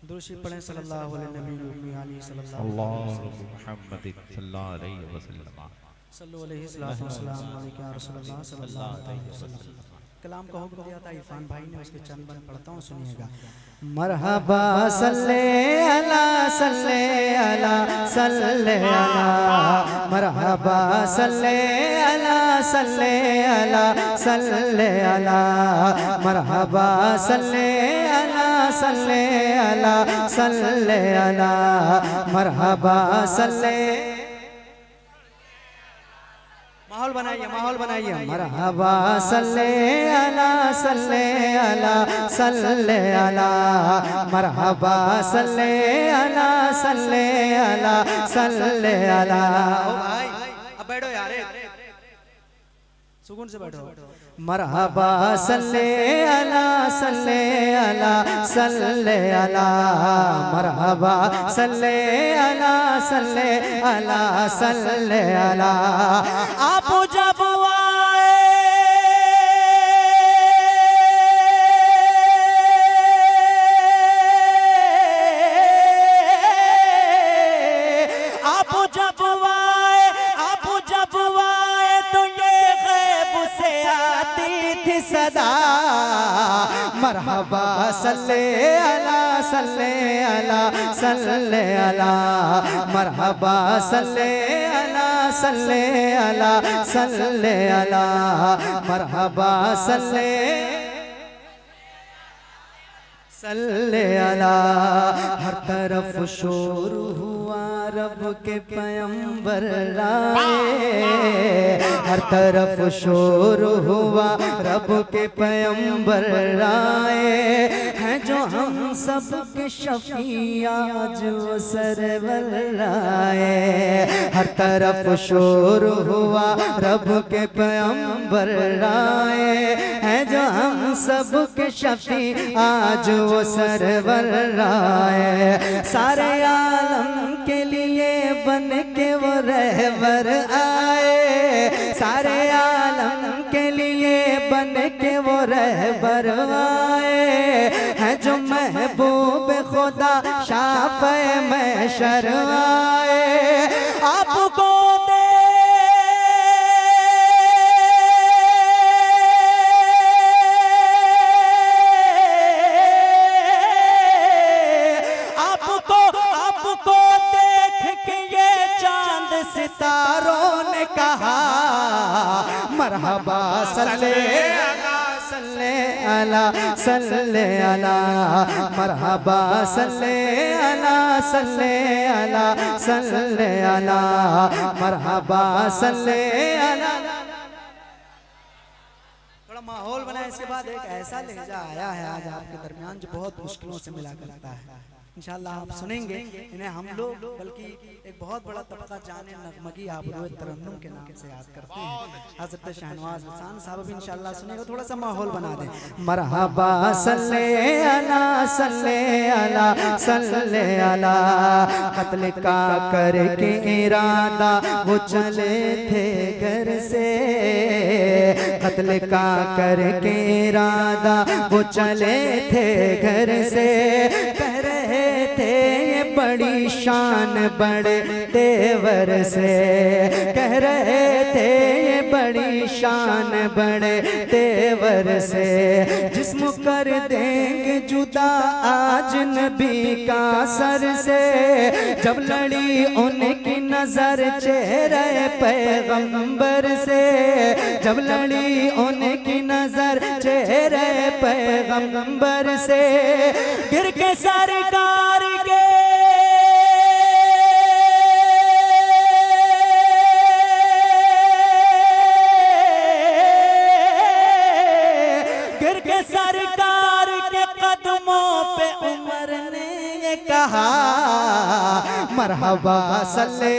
दुरूद पढ़ें सल्लल्लाहु अलैहि सल्लल्लाहु अलैहि वसल्लम। सल्लु अलैहि सल्लल्लाहु अलैहि वसल्लम। कलाम का हुक्म दिया था इरफान भाई ने, उसके चंद बंद पढ़ता हूँ, सुनिएगा। मरहबा सल्ले अला सल्ले अला सल्ले अला, मरहबा सल्ले अला सल्ले अला सल्ले अला, मरहबा सल्ले अला सल्ले अला सल्ले अला, मरहबा सल्ले। माहौल बनाइए, माहौल बनाइए। मरहबा सल्ले अला सल्ले अला सल्ले अला, मरहबा सल्ले अला सल्ले अला सल्ले अला। ओ भाई अब बैठो यार, सुकून से बैठो। मरहबा सल्ले अला सल्ले अला सल्ले अला, मरहबा सल्ले अला सल्ले अला सल्ले अला। आप जब आए सदा, मरहबा सल्ले अला सल्ले अला सल्ले अला, मरहबा सल्ले अला सल्ले अला सल्ले अला, मरहबा सल्ले सल्ले अला। हर तरफ शोर हुआ रब के पैगंबर आए, हर तरफ शोर हुआ रब के पैगंबर आए, हैं जो हम सब के शफिया जो सरवर आए। हर तरफ शोर हुआ रब के पैगंबर आए, हैं जो हम सब के शफी आज वो सरवर आए। सारे आलम के लिए बन के वो रहबर आए, सारे आलम के लिए बन के वो रहबर आए, हैं जो महबूब खुदा शाफ़े महशर आए। आपको सितारों ने कहा मरहबा सल्ले अला सल्ले अला सल्ले अला, मरहबा सल्ले अला सल्ले अला सल्ले अला, मरहबा सल्ले अला। थोड़ा माहौल बनाए। इसके बाद एक ऐसा लहजा आया है आज आपके दरमियान जो बहुत मुश्किलों से मिला करता है। इंशाअल्लाह आप सुनेंगे इन्हें हम लोग, बल्कि एक बहुत बड़ा तबका जाने नगमगी आबरूए तरन्नुम के नाम से याद करते हैं। हज़रत शाहनवाज हुसैन साहब भी इंशाअल्लाह सुनेंगे। थोड़ा सा माहौल बना दें। मरहबा सल्ले अला सल्ले अला सल्ले अला, कत्ल का करके इरादा वो चले थे घर से, कत्ल का करके इरादा वो चले थे घर से, कह रहे थे ये बड़ी शान बड़े तेवर से, कह रहे थे ये बड़ी शान बड़े तेवर से, जिस्म कर देंगे जुदा आज नबी का सर से। जब लड़ी उनकी नजर चेहरे पैगंबर से, जब लड़ी उनकी नजर चेहरे पैगंबर से, गिर के सरकार के सरकार के कदमों पे उमर ने कहा मरहबा सल्ले